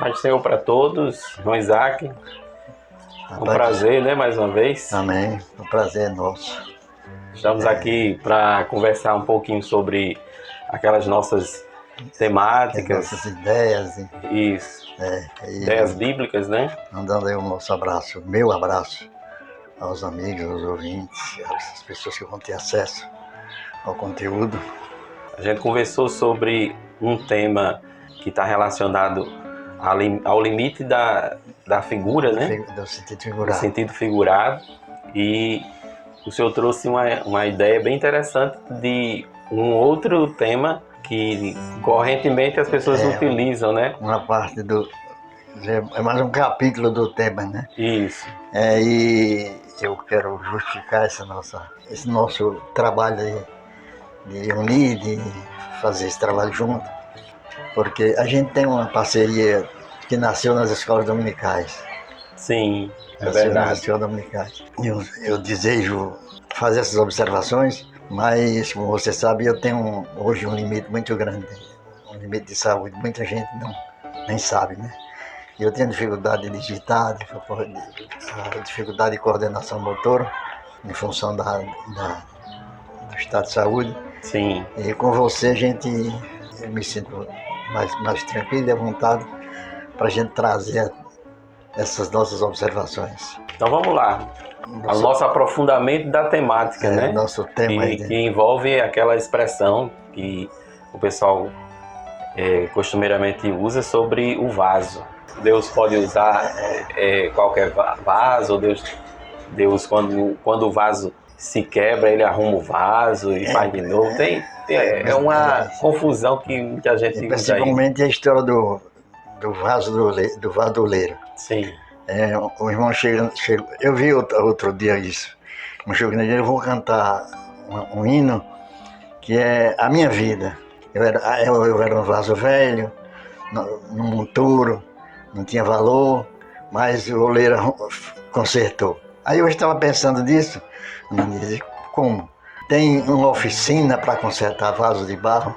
Paz do Senhor para todos, João Isaac. Um prazer, né, mais uma vez. Amém. O prazer é nosso. Estamos aqui para conversar um pouquinho sobre aquelas nossas temáticas. Nossas ideias. Isso. Ideias bíblicas, né? Mandando aí o nosso abraço, meu abraço aos amigos, aos ouvintes, às pessoas que vão ter acesso ao conteúdo. A gente conversou sobre um tema que está relacionado ao limite da figura, né? Do sentido figurado. Do sentido figurado. E o senhor trouxe uma ideia bem interessante de um outro tema que correntemente as pessoas utilizam, né? Uma parte é mais um capítulo do tema, né? Isso. E eu quero justificar esse nosso trabalho de unir, de fazer esse trabalho junto, porque a gente tem uma parceria que nasceu nas escolas dominicais. Sim, é nasceu verdade. Nas escolas dominicais. Eu desejo fazer essas observações, mas, como você sabe, eu tenho hoje um limite muito grande, um limite de saúde. Muita gente nem sabe, né? Eu tenho dificuldade de digitar, dificuldade de coordenação motora, em função do estado de saúde. Sim. E com você, eu me sinto mais tranquilo e à vontade para a gente trazer essas nossas observações. Então vamos lá. O nosso aprofundamento da temática, né? Nosso tema que envolve aquela expressão que o pessoal costumeiramente usa sobre o vaso. Deus pode usar qualquer vaso, Deus quando o vaso se quebra, ele arruma o vaso e faz de novo. É uma confusão que muita gente usa aí. Principalmente a história do vaso do oleiro. Sim. O irmão chega, eu vi outro dia isso. Um jogo eu vou cantar um hino que é a minha vida. Eu era um vaso velho, num monturo, não tinha valor, mas o oleiro consertou. Aí eu estava pensando nisso, como? Tem uma oficina para consertar vasos de barro?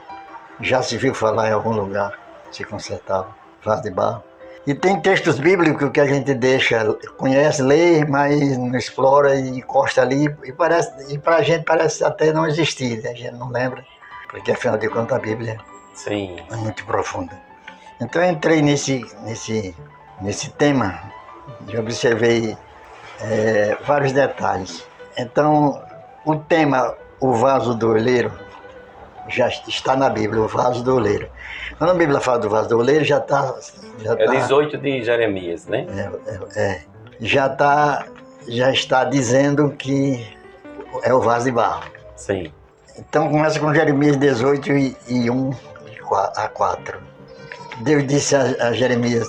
Já se viu falar em algum lugar se consertava vaso de barro? E tem textos bíblicos que a gente conhece, lê, mas não explora e encosta ali, e para a gente parece até não existir, né? A gente não lembra, porque afinal de contas a Bíblia Sim. É muito profunda. Então eu entrei nesse tema e observei vários detalhes. Então o tema, o vaso do oleiro, já está na Bíblia, o vaso do oleiro. Quando a Bíblia fala do vaso do oleiro, já está... 18 de Jeremias, né? Já está dizendo que é o vaso de barro. Sim. Então começa com Jeremias 18 e 1 a 4. Deus disse a Jeremias,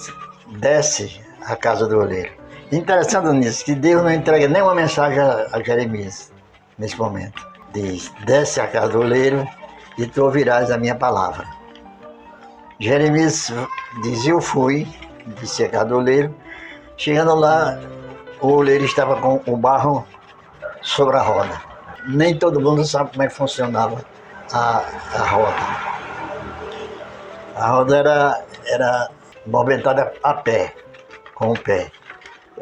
desce à casa do oleiro. Interessante nisso, que Deus não entrega nenhuma mensagem a Jeremias nesse momento. Diz, desce à casa do oleiro e tu ouvirás a minha palavra. Jeremias diz, eu fui, disse a casa do oleiro. Chegando lá, o oleiro estava com o barro sobre a roda. Nem todo mundo sabe como é que funcionava a roda. A roda era movimentada a pé, com o pé.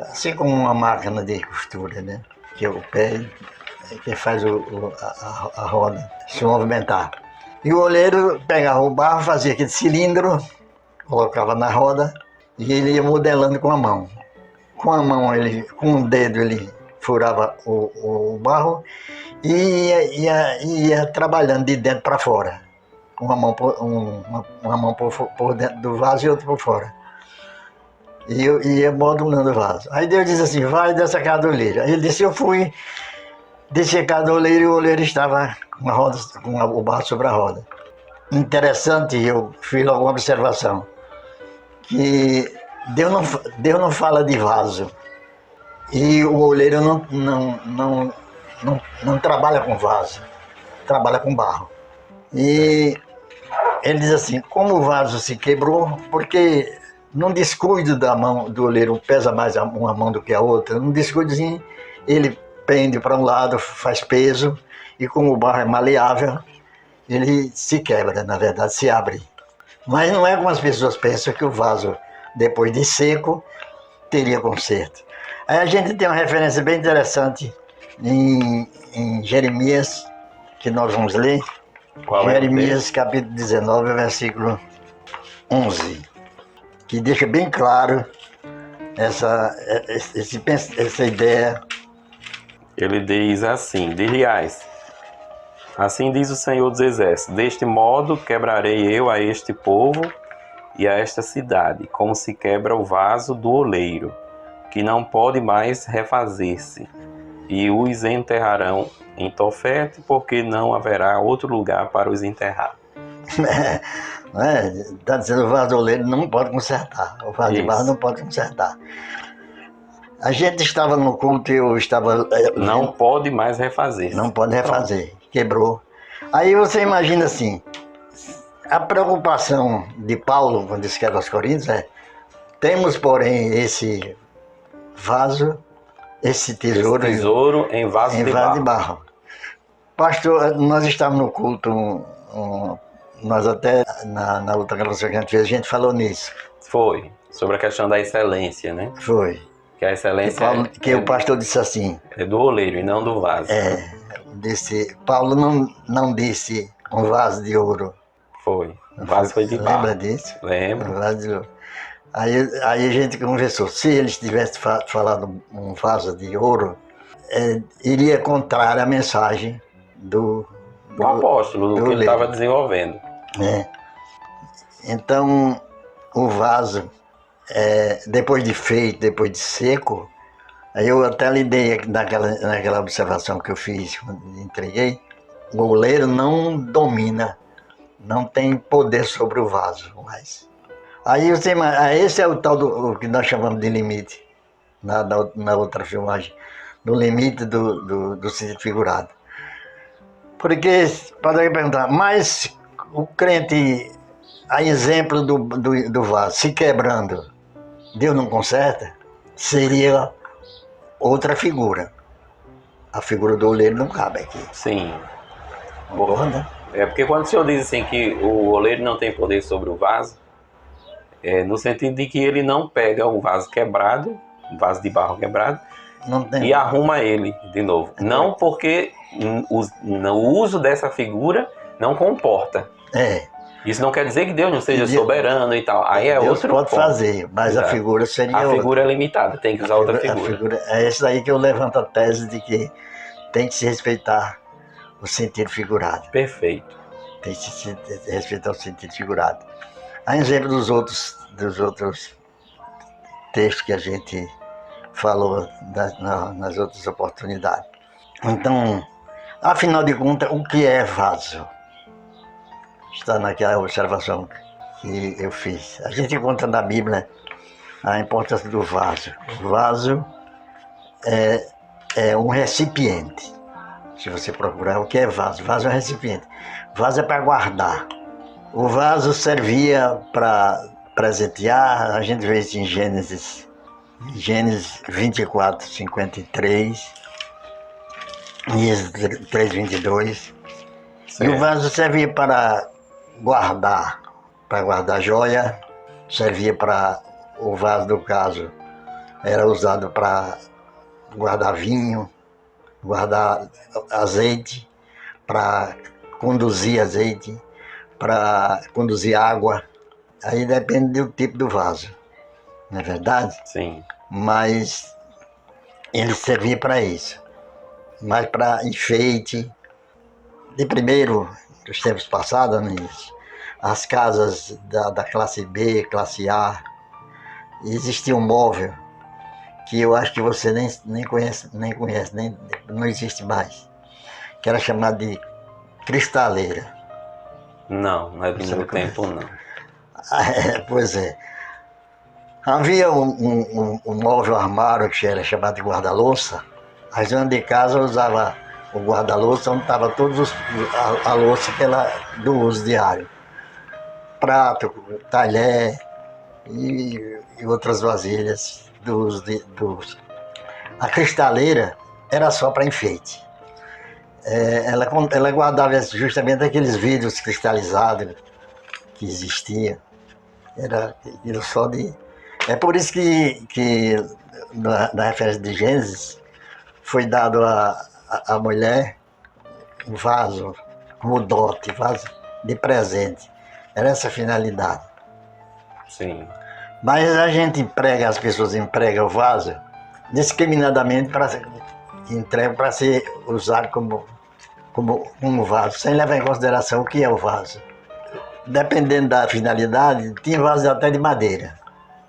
Assim como uma máquina de costura, né? Que é o pé que faz a roda se movimentar. E o oleiro pegava o barro, fazia aquele cilindro, colocava na roda e ele ia modelando com a mão. Com a mão, com o dedo, ele furava o barro e ia trabalhando de dentro para fora. Uma mão por dentro do vaso e outra por fora. E ia modulando o vaso. Aí Deus disse assim, vai dessa casa do oleiro. Aí ele disse, eu fui, desci a casa do oleiro e o oleiro estava com o barro sobre a roda. Interessante, eu fiz alguma observação, que Deus não fala de vaso. E o oleiro não trabalha com vaso, trabalha com barro. E ele diz assim, como o vaso se quebrou, porque num descuido da mão do oleiro pesa mais uma mão do que a outra, num descuidozinho ele pende para um lado, faz peso, e como o barro é maleável, ele se quebra, na verdade, se abre. Mas não é como as pessoas pensam que o vaso depois de seco, teria conserto. Aí a gente tem uma referência bem interessante em Jeremias, que nós vamos ler. Qual é o Jeremias capítulo 19, versículo 11, que deixa bem claro essa ideia. Ele diz assim: Diriais, assim diz o Senhor dos Exércitos, deste modo quebrarei eu a este povo e a esta cidade, como se quebra o vaso do oleiro, que não pode mais refazer-se, e os enterrarão em Tofete, porque não haverá outro lugar para os enterrar. Está dizendo o vaso do oleiro não pode consertar, o vaso de barro não pode consertar. A gente estava no culto e eu estava... Não pode mais refazer. Não pode refazer, quebrou. Aí você imagina assim, a preocupação de Paulo, quando escreve aos Coríntios, é: temos, porém, esse vaso, esse tesouro em vaso de barro. Pastor, nós estávamos no culto, nós até na outra gravação que a gente fez, a gente falou nisso. Foi, sobre a questão da excelência, né? Foi. Que a excelência o pastor disse assim... É do oleiro e não do vaso. Paulo não disse um vaso de ouro. Foi. O vaso foi de barro. Lembra disso? Lembro. Um vaso de ouro. Aí a gente conversou. Se eles tivessem falado um vaso de ouro, iria contrário à mensagem do apóstolo, do que ele estava desenvolvendo. Então, o vaso... depois de feito, depois de seco, aí eu até lidei naquela observação que eu fiz quando entreguei, o oleiro não domina, não tem poder sobre o vaso mais. Aí esse é o tal do que nós chamamos de limite, na outra filmagem, no limite do sentido figurado. Porque, pode perguntar, mas o crente, a exemplo do vaso, se quebrando, Deus não conserta, seria outra figura. A figura do oleiro não cabe aqui. Sim. Boa, né? É porque quando o senhor diz assim que o oleiro não tem poder sobre o vaso, no sentido de que ele não pega o vaso quebrado, um vaso de barro quebrado, e arruma ele de novo. Não porque o uso dessa figura não comporta. Isso não quer dizer que Deus não seja soberano e tal. Aí Deus outro pode ponto. Fazer, mas exato. A figura seria outra. A figura é limitada, tem que usar outra figura. É isso aí que eu levanto a tese de que tem que se respeitar o sentido figurado. Perfeito. Tem que se respeitar o sentido figurado. A exemplo dos outros textos que a gente falou nas outras oportunidades. Então, afinal de contas, o que é vaso? Está naquela observação que eu fiz. A gente encontra na Bíblia a importância do vaso. O vaso é um recipiente. Se você procurar o que é vaso, vaso é um recipiente. Vaso é para guardar. O vaso servia para presentear, a gente vê isso em Gênesis 24, 53, e 3, 22. Certo. E o vaso servia para guardar joia, servia para, o vaso do caso, era usado para guardar vinho, guardar azeite, para conduzir azeite, para conduzir água. Aí depende do tipo do vaso, não é verdade? Sim. Mas ele servia para isso, mas para enfeite. De primeiro, dos tempos passados, as casas da classe B, classe A, existia um móvel que eu acho que você nem conhece, não existe mais, que era chamado de cristaleira. Não é do meu tempo, não. Pois é. Havia um móvel armário que era chamado de guarda-louça. A dona de casa usava o guarda-louça, onde estava todos a louça do uso diário. Prato, talher e outras vasilhas do uso do uso. A cristaleira era só para enfeite. Ela guardava justamente aqueles vidros cristalizados que existiam. Era só de É por isso que na referência de Gênesis, foi dado à mulher um vaso, como dote, vaso de presente. Era essa a finalidade. Sim. Mas a gente emprega, as pessoas empregam o vaso discriminadamente para ser usado como vaso, sem levar em consideração o que é o vaso. Dependendo da finalidade, tinha vaso até de madeira,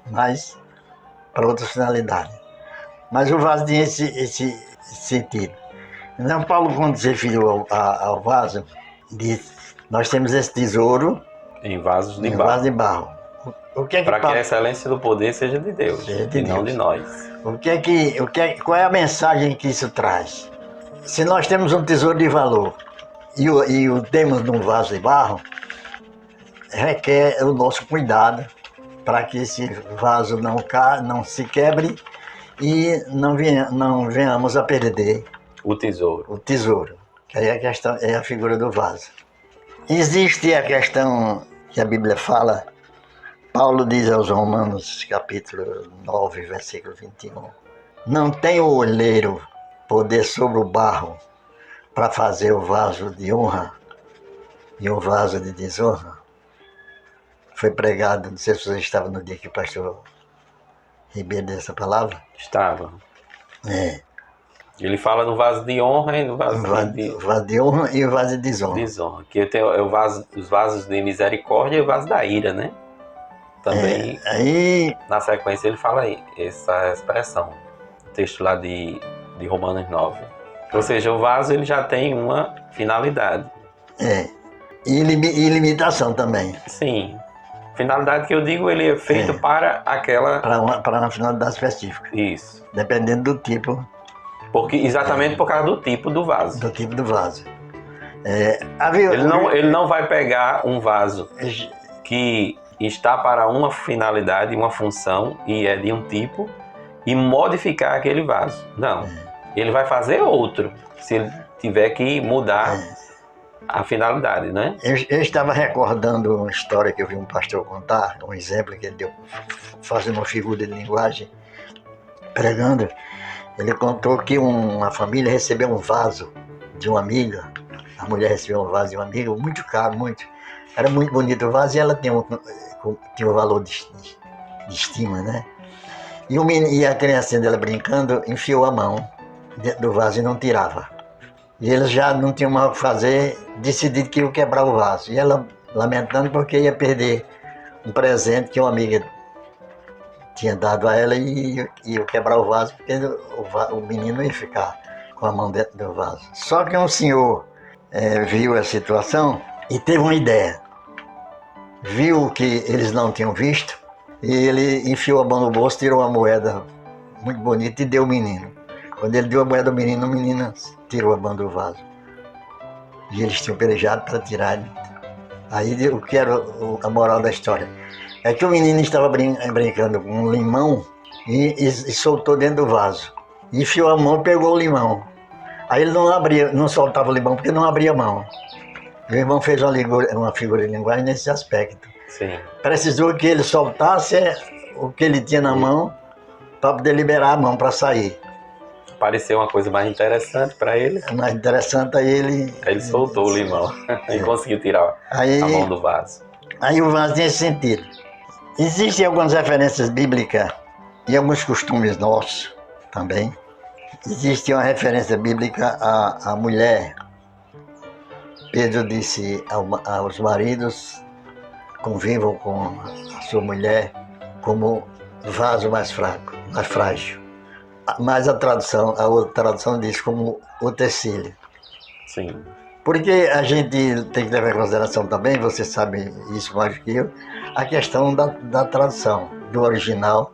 mas para outras finalidades. Mas o vaso tinha esse sentido. Então, Paulo, quando se referiu ao vaso, disse: nós temos esse tesouro Em vasos de em barro. vaso de barro. O que é que Para que a Paulo... excelência do poder seja de Deus, Seja de e não Deus. de nós. Qual é a mensagem que isso traz? Se nós temos um tesouro de valor e o temos num vaso de barro, requer o nosso cuidado para que esse vaso não se quebre e não venhamos a perder O tesouro. o tesouro, que aí a questão é a figura do vaso. Existe a questão que a Bíblia fala, Paulo diz aos Romanos, capítulo 9, versículo 21, não tem o olheiro poder sobre o barro para fazer o vaso de honra e o vaso de desonra? Foi pregado, não sei se você estava no dia que o pastor Ribeiro deu essa palavra. Estava. É. Ele fala no vaso de honra e no vaso O vaso de honra e o vaso de de desonra. desonra. Que tem os vasos de misericórdia e o vaso da ira, né? Também, Aí, na sequência, ele fala aí, essa expressão. O texto lá de Romanos 9. Ou seja, o vaso ele já tem uma finalidade. e limitação também, Sim. Finalidade que eu digo, ele é feito para aquela... para uma finalidade específica, Isso. dependendo do tipo Exatamente por causa do tipo do vaso. do vaso. Ele não vai pegar um vaso que está para uma finalidade, uma função, e é de um tipo, e modificar aquele vaso. Não. Ele vai fazer outro, se ele tiver que mudar a finalidade, né? Eu estava recordando uma história que eu vi um pastor contar, um exemplo que ele deu, fazendo uma figura de linguagem, pregando. Ele contou que uma família recebeu um vaso de uma amiga, a mulher recebeu um vaso de uma amiga, muito caro, muito. Era muito bonito o vaso e ela tinha um valor de estima, né? E a criancinha dela brincando enfiou a mão dentro do vaso e não tirava. E eles já não tinham mais o que fazer, decidiram que iam quebrar o vaso. E ela lamentando porque ia perder um presente que uma amiga tinha dado a ela e ia quebrar o vaso, porque o menino ia ficar com a mão dentro do vaso. Só que um senhor viu a situação e teve uma ideia. Viu o que eles não tinham visto e ele enfiou a mão no bolso, tirou uma moeda muito bonita e deu ao menino. Quando ele deu a moeda ao menino, o menino tirou a mão do vaso. E eles tinham pelejado para tirar. Aí o que era a moral da história? É que o menino estava brincando com um limão e soltou dentro do vaso. Enfiou a mão e pegou o limão. Aí ele não soltava o limão porque não abria a mão. Meu irmão fez uma figura de linguagem nesse aspecto. Sim. Precisou que ele soltasse o que ele tinha na mão para poder liberar a mão para sair. Pareceu uma coisa mais interessante para ele. Mais interessante, aí ele soltou o limão e conseguiu tirar a mão do vaso. Aí o vaso tinha esse sentido. Existem algumas referências bíblicas e alguns costumes nossos também. Existe uma referência bíblica à mulher. Pedro disse aos maridos: convivam com a sua mulher como vaso mais fraco, mais frágil. Mas a outra tradução diz como utensílio. Sim. Porque a gente tem que levar em consideração também, você sabe isso mais do que eu, a questão da tradução, do original.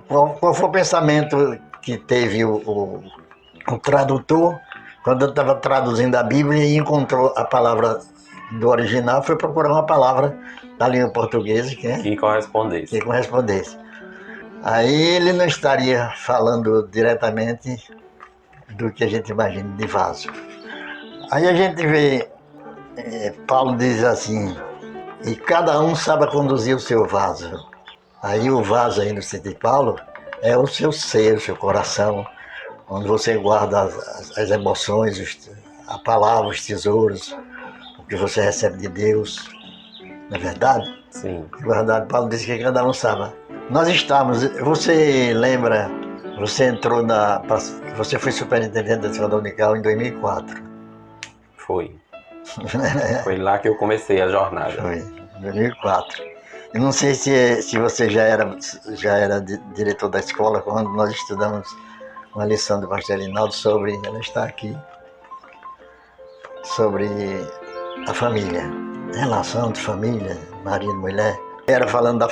Qual foi o pensamento que teve o tradutor quando eu estava traduzindo a Bíblia e encontrou a palavra do original, foi procurar uma palavra da língua portuguesa que correspondesse. Aí ele não estaria falando diretamente do que a gente imagina de vaso. Aí a gente vê, Paulo diz assim: e cada um sabe conduzir o seu vaso. Aí o vaso aí no sentido de Paulo é o seu ser, o seu coração, onde você guarda as emoções, a palavra, os tesouros, o que você recebe de Deus. Não é verdade? Sim. É verdade, Paulo disse que cada um sabe. Nós estamos, você lembra, você entrou você foi superintendente da escola dominical em 2004. Foi. Foi lá que eu comecei a jornada. Foi, em 2004. Eu não sei se você já era diretor da escola quando nós estudamos uma lição do pastor Linaldo sobre, ela está aqui, sobre a família, relação de família, marido e mulher. Era falando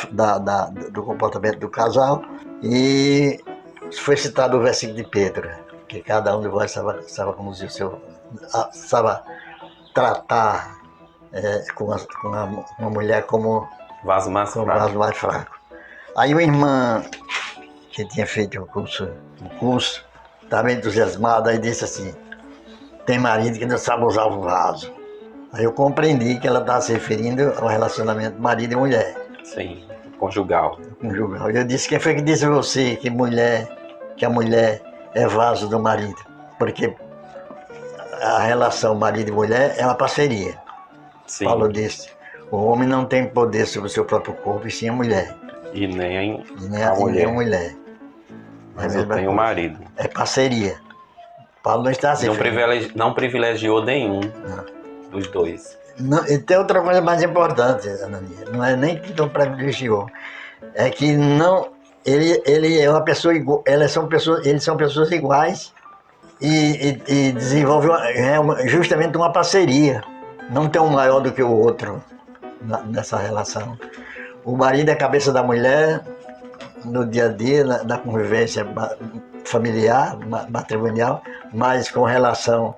do comportamento do casal e foi citado o versículo de Pedro, que cada um de vós sabe conduzir sabe tratar uma mulher como vaso mais fraco. fraco. Mais fraco. Aí uma irmã que tinha feito um curso, estava entusiasmada e disse assim, tem marido que não sabe usar o vaso. Aí eu compreendi que ela estava se referindo ao relacionamento marido e mulher. Sim, conjugal. Conjugal. Eu disse, quem foi que disse a você que a mulher é vaso do marido? Porque a relação marido e mulher é uma parceria. Sim. Paulo disse, o homem não tem poder sobre o seu próprio corpo, e sim a mulher. E nem a mulher. Mas eu tenho marido. É parceria. Paulo não está assim. Não privilegiou nenhum dos dois. Não, e tem outra coisa mais importante, Anania. Não é nem que não privilegiou. É que não. Ele é uma pessoa igual. Eles são pessoas iguais e desenvolvem justamente uma parceria. Não tem um maior do que o outro nessa relação. O marido é a cabeça da mulher no dia a dia, na convivência familiar, matrimonial, mas com relação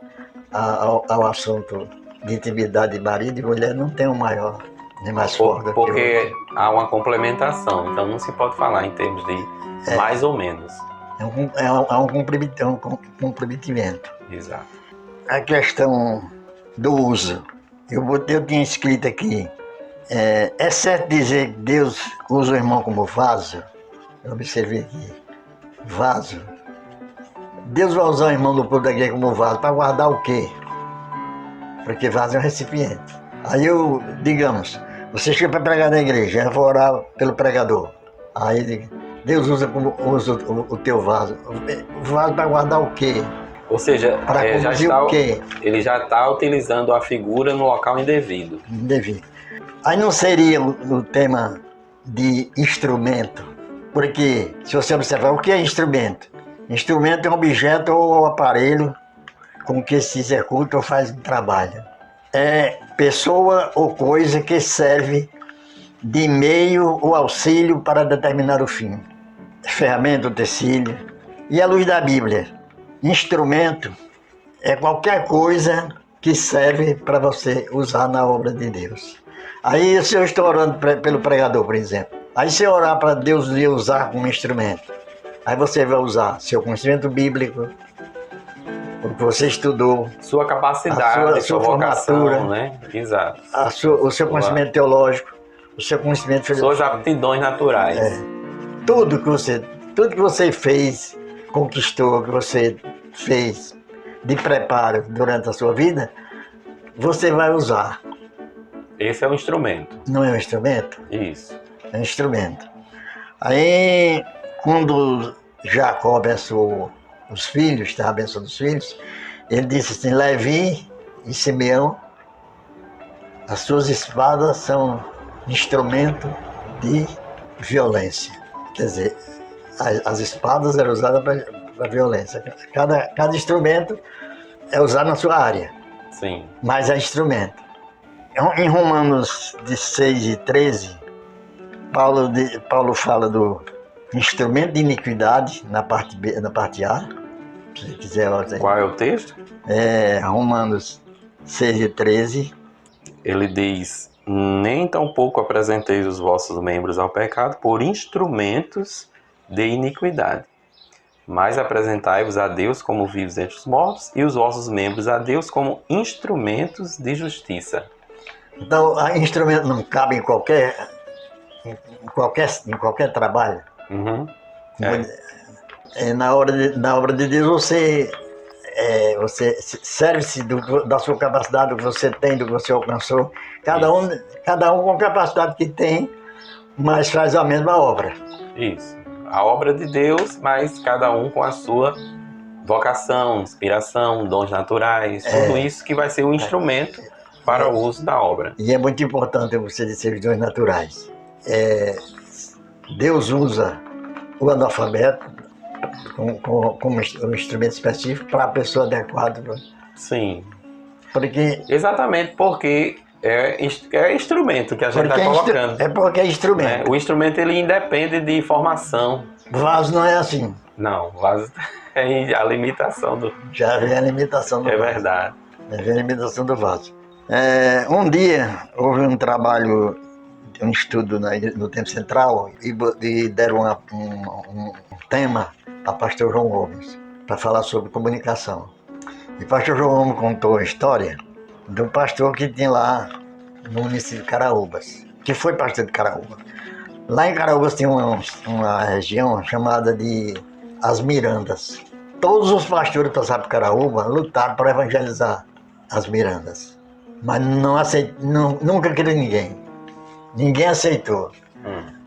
ao assunto de intimidade de marido e mulher não tem um maior, nem mais forte. Porque há uma complementação, então não se pode falar em termos de mais ou menos. É um comprometimento. Exato. A questão do uso. Eu tinha escrito aqui, é certo dizer que Deus usa o irmão como vaso? Eu observei aqui, vaso. Deus vai usar o irmão do povo da igreja como vaso para guardar o quê? Porque vaso é um recipiente. Aí digamos, você chega para pregar na igreja, eu vou orar pelo pregador. Aí Deus usa o teu vaso. O vaso para guardar o quê? Ou seja, ele já está utilizando a figura no local indevido. Aí não seria o tema de instrumento, porque se você observar, o que é instrumento? Instrumento é um objeto ou aparelho com que se executa ou faz um trabalho. É pessoa ou coisa que serve de meio ou auxílio para determinar o fim. Ferramenta, utensílio. E à luz da Bíblia, instrumento é qualquer coisa que serve para você usar na obra de Deus. Aí se eu estou orando pelo pregador, por exemplo, aí se eu orar para Deus lhe usar como instrumento, aí você vai usar seu conhecimento bíblico, o que você estudou, sua capacidade, sua vocação, formatura, né? Exato. O seu conhecimento teológico, o seu conhecimento suas aptidões naturais. Tudo que você fez, conquistou, que você fez de preparo durante a sua vida, você vai usar. Esse é o instrumento. Não é um instrumento? Isso. É um instrumento. Aí, quando Jacó abençoou os filhos, tá? Abençoando os filhos, ele disse assim, Levi e Simeão, as suas espadas são instrumento de violência. Quer dizer, as espadas eram usadas para violência. Cada instrumento é usado na sua área. Sim. Mas é instrumento. Em Romanos 6 e 13, Paulo fala do instrumento de iniquidade na parte A. Se quiser, qual é o texto? Romanos 6 e 13. Ele diz, nem tampouco apresenteis os vossos membros ao pecado por instrumentos de iniquidade, mas apresentai-vos a Deus como vivos entre os mortos e os vossos membros a Deus como instrumentos de justiça. Então, instrumento não cabe em qualquer em qualquer trabalho. Uhum. Na obra de Deus você serve-se da sua capacidade, do que você tem, do que você alcançou. Cada um com a capacidade que tem, mas faz a mesma obra. Isso. A obra de Deus, mas cada um com a sua vocação, inspiração, dons naturais, tudo isso que vai ser um instrumento para o uso da obra. E é muito importante você dizer os dons naturais. Deus usa o analfabeto como um instrumento específico para a pessoa adequada. Sim. Porque, exatamente, porque é instrumento que a gente está colocando. É porque é instrumento. O instrumento ele independe de formação. Vaso não é assim. Não, vaso é a limitação do... Já vem a limitação do vaso. É verdade. Já vem a limitação do vaso. Um dia houve um trabalho, um estudo no Tempo Central e deram um tema para pastor João Gomes, para falar sobre comunicação. E o pastor João Gomes contou a história do pastor que tinha lá no município de Caraúbas, que foi pastor de Caraúbas. Lá em Caraúbas tinha uma região chamada de As Mirandas. Todos os pastores que passaram por Caraúbas lutaram para evangelizar as Mirandas, mas nunca queria ninguém. Ninguém aceitou.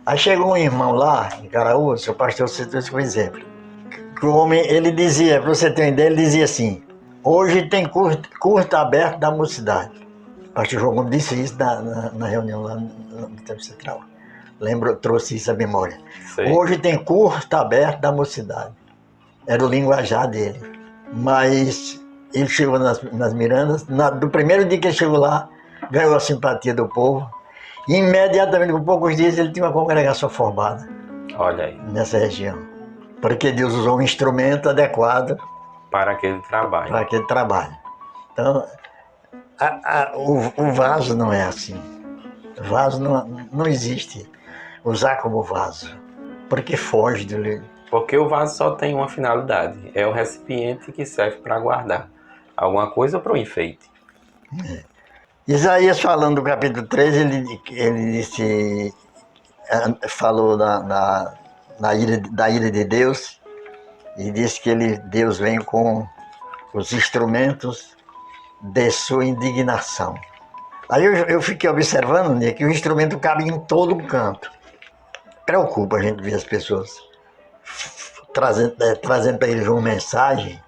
Aí chegou um irmão lá em Caraúbas, o pastor citou isso como exemplo. Que o homem, ele dizia, para você ter uma ideia, ele dizia assim: hoje tem curso aberto da mocidade. O pastor João Gomes disse isso na reunião lá no Tempo Central. Trouxe isso à memória. Sei. Hoje tem curso aberto da mocidade. Era o linguajar dele. Mas ele chegou nas Mirandas, do primeiro dia que ele chegou lá, ganhou a simpatia do povo. E imediatamente, por poucos dias, ele tinha uma congregação formada. Olha aí. Nessa região. Porque Deus usou um instrumento adequado para aquele trabalho. Então, o vaso não é assim. O vaso não existe usar como vaso, porque foge do... Porque o vaso só tem uma finalidade, é o recipiente que serve para guardar alguma coisa ou para o enfeite. Isaías, falando do capítulo 3, ele falou da ira de Deus e disse que Deus vem com os instrumentos de sua indignação. Aí eu fiquei observando, né, que o instrumento cabe em todo canto. Preocupa a gente ver as pessoas trazendo para eles uma mensagem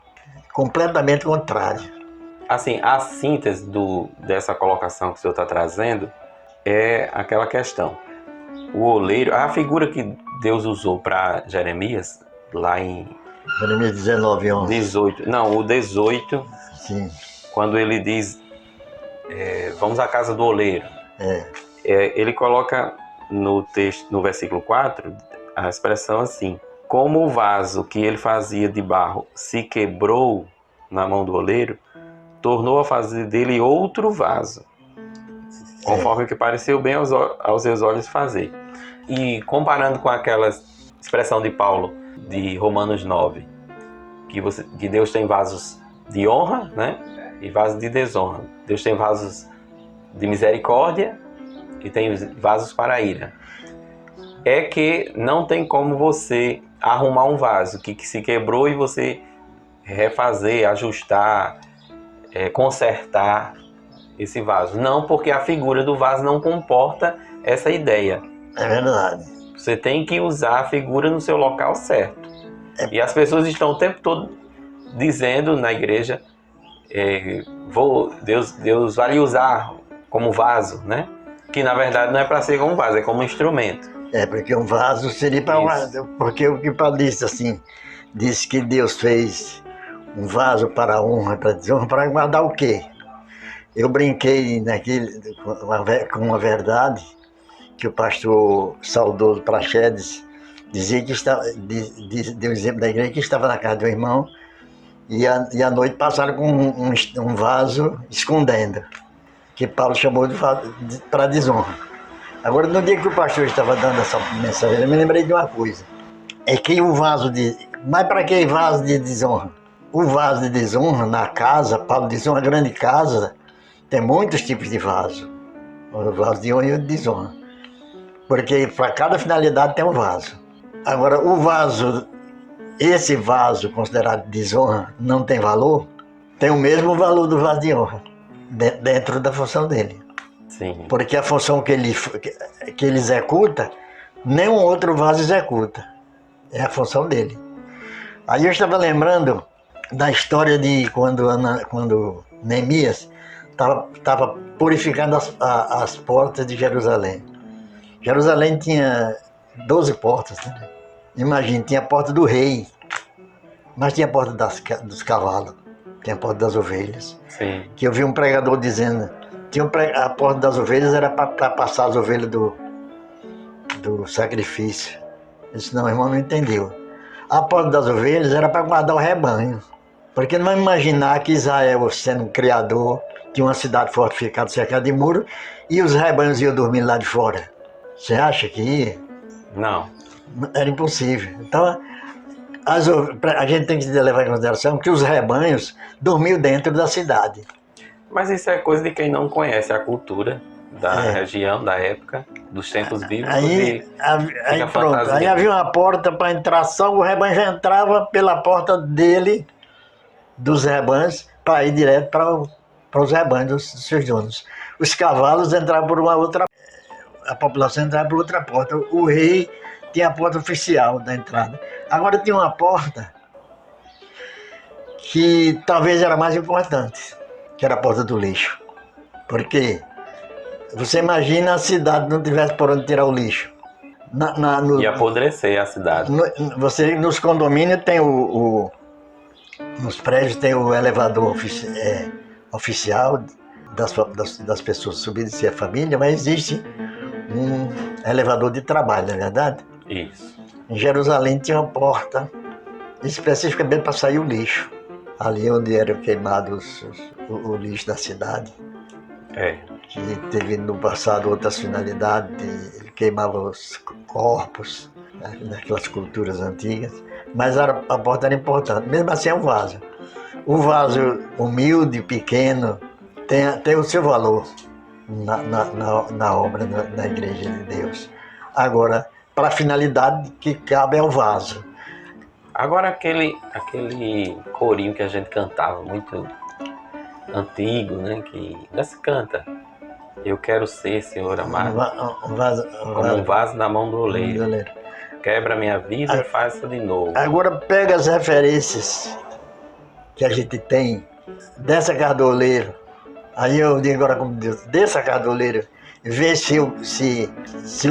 completamente contrária. Assim, a síntese dessa colocação que o senhor está trazendo é aquela questão. O oleiro, a figura que Deus usou para Jeremias, lá em... Jeremias 19, 11. 18, não, o 18, sim. Quando ele diz, vamos à casa do oleiro. Ele coloca no texto, no versículo 4, a expressão assim: como o vaso que ele fazia de barro se quebrou na mão do oleiro, tornou a fazer dele outro vaso, conforme o que pareceu bem aos seus olhos fazer. E comparando com aquela expressão de Paulo, de Romanos 9, que Deus tem vasos de honra, né, e vasos de desonra. Deus tem vasos de misericórdia e tem vasos para a ira. É que não tem como você arrumar um vaso que se quebrou e você refazer, ajustar, consertar esse vaso. Não, porque a figura do vaso não comporta essa ideia. É verdade. Você tem que usar a figura no seu local certo. E as pessoas estão o tempo todo dizendo na igreja, Deus vai lhe usar como vaso, né? Que na verdade não é para ser como vaso, é como instrumento. Porque um vaso seria para guardar. Porque o que Paulo disse assim, disse que Deus fez um vaso para a honra, para a desonra, para guardar o quê? Eu brinquei com uma verdade que o pastor saudoso Praxedes dizia que deu um exemplo da igreja, que estava na casa do irmão e à noite passaram com um vaso escondendo, que Paulo chamou de vaso para desonra. Agora, no dia que o pastor estava dando essa mensagem, eu me lembrei de uma coisa. É que o vaso mas para que vaso de desonra? O vaso de desonra na casa, Paulo diz, uma grande casa, tem muitos tipos de vaso. O vaso de honra e o de desonra. Porque para cada finalidade tem um vaso. Agora, o vaso, esse vaso considerado desonra, não tem valor, tem o mesmo valor do vaso de honra, dentro da função dele. Sim. Porque a função que ele executa, nenhum outro vaso executa. É a função dele. Aí eu estava lembrando da história de quando Neemias estava purificando as portas de Jerusalém. Jerusalém tinha 12 portas, né? Imagina, tinha a porta do rei, mas tinha a porta dos cavalos, tinha a porta das ovelhas. Sim. Que eu vi um pregador dizendo, a porta das ovelhas era para passar as ovelhas do sacrifício. Eu disse, não, irmão, não entendeu. A porta das ovelhas era para guardar o rebanho. Porque não vai imaginar que Israel, sendo um criador, tinha uma cidade fortificada, cercada de muro, e os rebanhos iam dormir lá de fora. Você acha que ia? Não. Era impossível. Então, a gente tem que levar em consideração que os rebanhos dormiam dentro da cidade. Mas isso é coisa de quem não conhece a cultura da região, da época, dos tempos bíblicos. Aí pronto, aí havia uma porta para entrar só, o rebanho já entrava pela porta dele, dos rebanhos, para ir direto para os rebanhos dos seus donos. Os cavalos entravam por uma outra, a população entrava por outra porta. O rei tinha a porta oficial da entrada. Agora tinha uma porta que talvez era mais importante, que era a porta do lixo. Porque você imagina a cidade não tivesse por onde tirar o lixo. Ia apodrecer a cidade. Nos condomínios tem nos prédios tem o elevador oficial das pessoas subir e descer a família, mas existe um elevador de trabalho, não é verdade? Isso. Em Jerusalém tinha uma porta especificamente para sair o lixo. Ali onde eram queimados o lixo da cidade. Que teve no passado outras finalidades, ele queimava os corpos, né, daquelas culturas antigas, mas a porta era importante. Mesmo assim é um vaso. O vaso humilde, pequeno, tem o seu valor na obra, na igreja de Deus. Agora, para a finalidade que cabe ao vaso. Agora aquele corinho que a gente cantava, muito antigo, né? Que ainda se canta. Eu quero ser, Senhor amado, como um vaso na mão do oleiro. Quebra minha vida e faça de novo. Agora pega as referências que a gente tem dessa casa do oleiro. Aí eu digo agora como Deus, dessa casa do oleiro, vê se o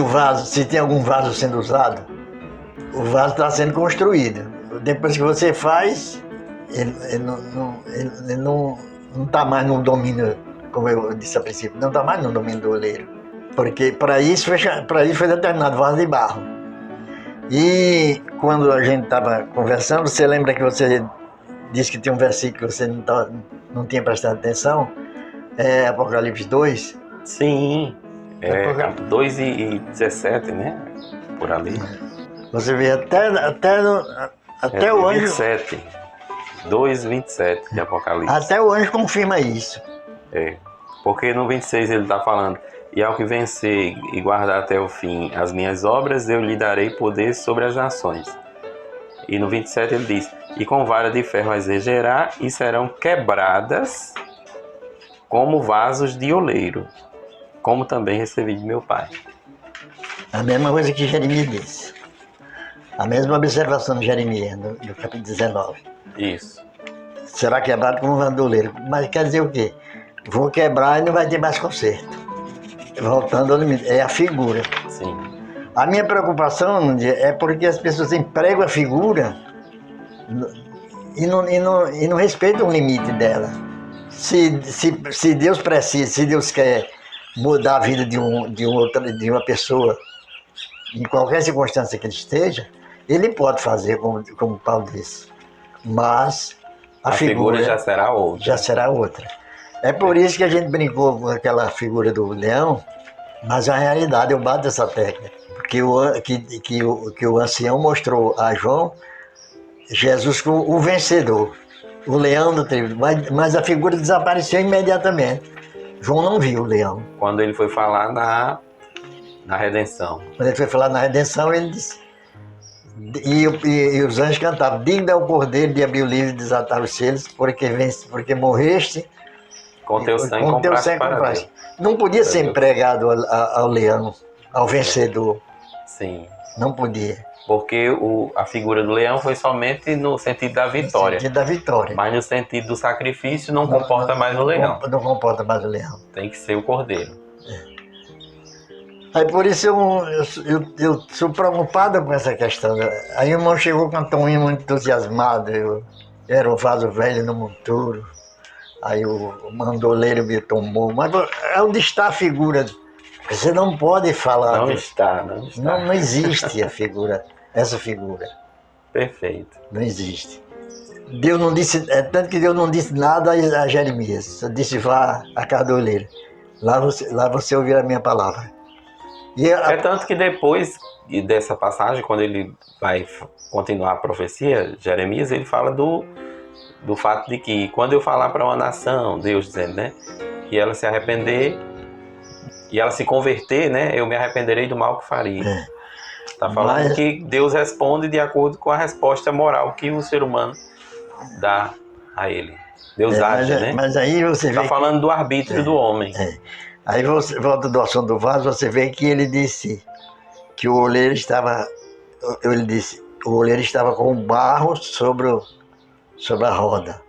vaso, se tem algum vaso sendo usado. O vaso está sendo construído. Depois que você faz, ele não está mais no domínio, como eu disse a princípio, não está mais no domínio do oleiro. Porque para isso foi determinado vaso de barro. E quando a gente estava conversando, você lembra que você disse que tinha um versículo que você não tinha prestado atenção? É Apocalipse 2? Sim, 2:17, né? Por ali. Você vê até o anjo... 27, 2:27 de Apocalipse. Até o anjo confirma isso. Porque no 26 ele está falando: e ao que vencer e guardar até o fim as minhas obras, eu lhe darei poder sobre as nações. E no 27 ele diz: e com vara de ferro as regerá, e serão quebradas como vasos de oleiro, como também recebi de meu Pai. A mesma coisa que Jeremias disse. A mesma observação de Jeremias, no capítulo 19. Isso. Será quebrado como um vaso de oleiro. Mas quer dizer o quê? Vou quebrar e não vai ter mais conserto. Voltando ao limite, é a figura. Sim. A minha preocupação é porque as pessoas empregam a figura e não respeitam o limite dela. Se Deus precisa, se Deus quer mudar a vida de uma pessoa, em qualquer circunstância que ele esteja, ele pode fazer, como Paulo disse. Mas a figura já será outra. Já será outra. É por isso que a gente brincou com aquela figura do leão, mas na realidade eu bato essa técnica. Porque o ancião mostrou a João Jesus como o vencedor, o leão do tribo, mas a figura desapareceu imediatamente. João não viu o leão. Quando ele foi falar Na redenção. Quando ele foi falar na redenção, ele disse... E os anjos cantavam: digno é o Cordeiro de abrir o livro e desatar os selos, porque morreste, Com teu sangue com teu compraste sangue para compraste. Deus. Não podia Para ser Deus. empregado ao leão, ao vencedor. Sim. Não podia. Porque a figura do leão foi somente no sentido da vitória. No sentido da vitória. Mas no sentido do sacrifício não comporta mais o leão. Não comporta mais o leão. Tem que ser o cordeiro. Aí por isso eu sou preocupado com essa questão. Aí o irmão chegou, cantou um hino muito entusiasmado. Eu era um vaso velho no monturo. Aí o mandoleiro me tomou. Mas onde está a figura? Você não pode falar. Não está. Não existe a figura, essa figura. Perfeito. Não existe. Deus não disse, tanto que Deus não disse nada a Jeremias. Só disse: vá a casa do oleiro. Lá você ouvirá a minha palavra. É tanto que depois dessa passagem, quando ele vai continuar a profecia, Jeremias, ele fala do fato de que quando eu falar para uma nação, Deus dizendo, né, que ela se arrepender e ela se converter, né, eu me arrependerei do mal que faria. Está falando que Deus responde de acordo com a resposta moral que o ser humano dá a ele. Deus age, né? Mas aí você vê. Está falando do arbítrio do homem. Aí você volta do assunto do vaso, você vê que ele disse que o oleiro estava. Ele disse: o oleiro estava com o barro sobre a roda.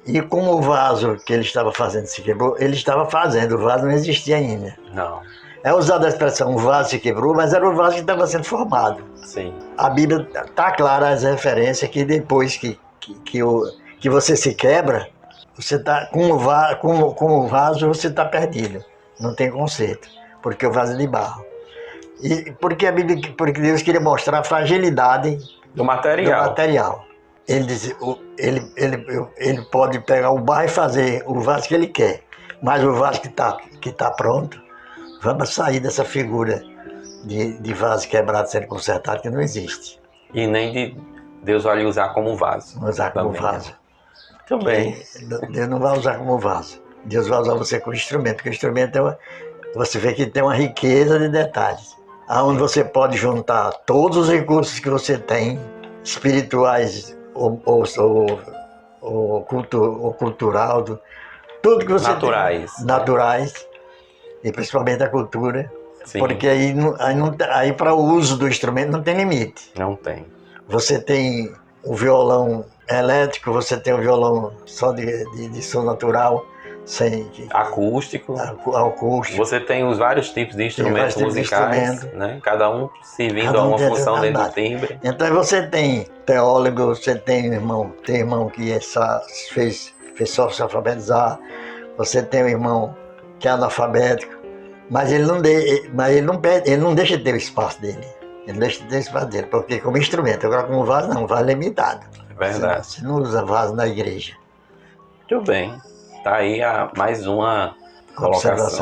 E como o vaso que ele estava fazendo se quebrou, ele estava fazendo, o vaso não existia ainda. Não. É usada a expressão: o vaso se quebrou, mas era o vaso que estava sendo formado. Sim. A Bíblia está clara as referências que depois que você se quebra, você está com o vaso, você está perdido. Não tem conserto, porque o vaso é de barro. E porque Deus queria mostrar a fragilidade do material. Ele diz, ele pode pegar o barro e fazer o vaso que ele quer, mas o vaso que tá pronto, vamos sair dessa figura de vaso quebrado sendo consertado, que não existe. E nem de Deus vai lhe usar como vaso. Usar como vaso. Muito bem. Deus não vai usar como vaso. Deus vai usar você como instrumento, porque o instrumento você vê que tem uma riqueza de detalhes, aonde você pode juntar todos os recursos que você tem, espirituais ou cultural, tudo que você naturais. tem. Naturais, e principalmente a cultura. Sim. Porque aí para o uso do instrumento não tem limite. Não tem. Você tem o violão elétrico, você tem o violão só de som natural, sem acústico. Você tem os vários tipos de instrumentos musicais, né? Cada um servindo a uma função dentro do timbre. Então você tem teólogo, você tem irmão que fez só se alfabetizar, você tem um irmão que é analfabético, mas ele não deixa de ter o espaço dele. Ele deixa de ter o espaço dele, porque como instrumento, agora como vaso não, vaso é limitado. É verdade. Você não usa vaso na igreja. Muito bem. Está aí mais uma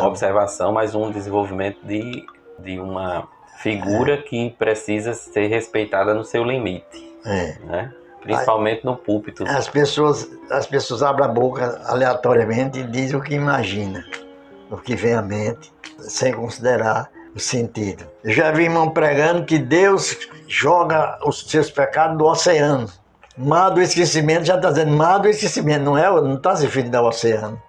observação, mais um desenvolvimento de uma figura que precisa ser respeitada no seu limite. Né? Principalmente no púlpito. As pessoas abrem a boca aleatoriamente e dizem o que imagina, o que vem à mente, sem considerar o sentido. Eu já vi irmão pregando que Deus joga os seus pecados no oceano. Mar do esquecimento, já está dizendo mar do esquecimento, não está se referindo ao oceano.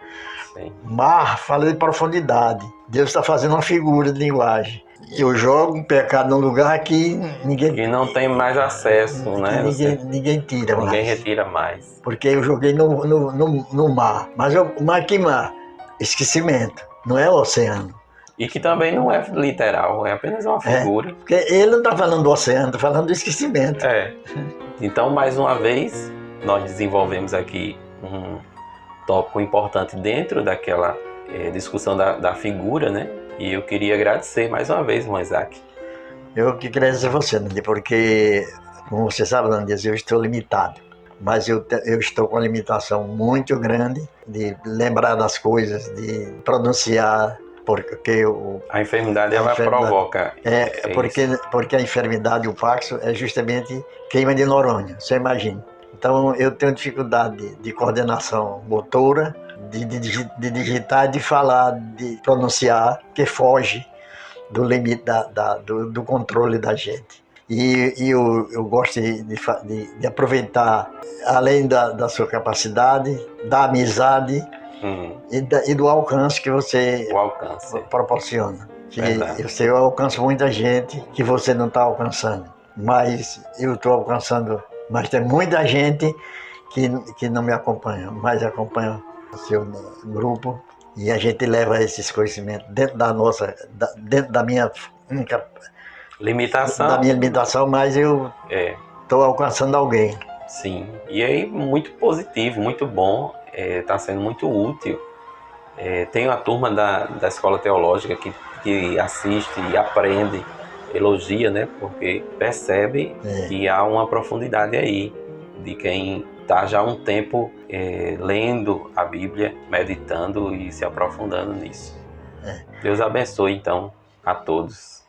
Sim. Mar fala de profundidade. Deus está fazendo uma figura de linguagem. Eu jogo um pecado num lugar que ninguém... Que não tem mais acesso, né? Ninguém tira mais. Ninguém retira mais. Porque eu joguei no mar. Mas mar que mar? Esquecimento, não é o oceano. E que também não é literal, é apenas uma figura. Porque ele não está falando do oceano, está falando do esquecimento. Então, mais uma vez, nós desenvolvemos aqui um tópico importante dentro daquela discussão da figura, né? E eu queria agradecer mais uma vez, irmão Isaac. Eu que queria dizer a você, Nandy, porque, como você sabe, Nandy, eu estou limitado. Mas eu estou com uma limitação muito grande de lembrar das coisas, de pronunciar, porque a enfermidade ela provoca. Porque a enfermidade, o Paxo, é justamente queima de neurônio, você imagina. Então eu tenho dificuldade de coordenação motora, de digitar, de falar, de pronunciar, que foge. do limite do controle da gente. E eu gosto de aproveitar, além da sua capacidade, da amizade e do alcance que você proporciona. Que eu alcanço muita gente que você não está alcançando, mas eu estou alcançando. Mas tem muita gente que não me acompanha, mas acompanha o seu grupo, e a gente leva esses conhecimentos dentro da minha limitação, mas eu estou alcançando alguém. Sim, e aí muito positivo, muito bom, está sendo muito útil. Tem a turma da escola teológica que assiste e aprende, elogia, né? Porque percebe que há uma profundidade aí de quem está já há um tempo lendo a Bíblia, meditando e se aprofundando nisso. Deus abençoe então a todos.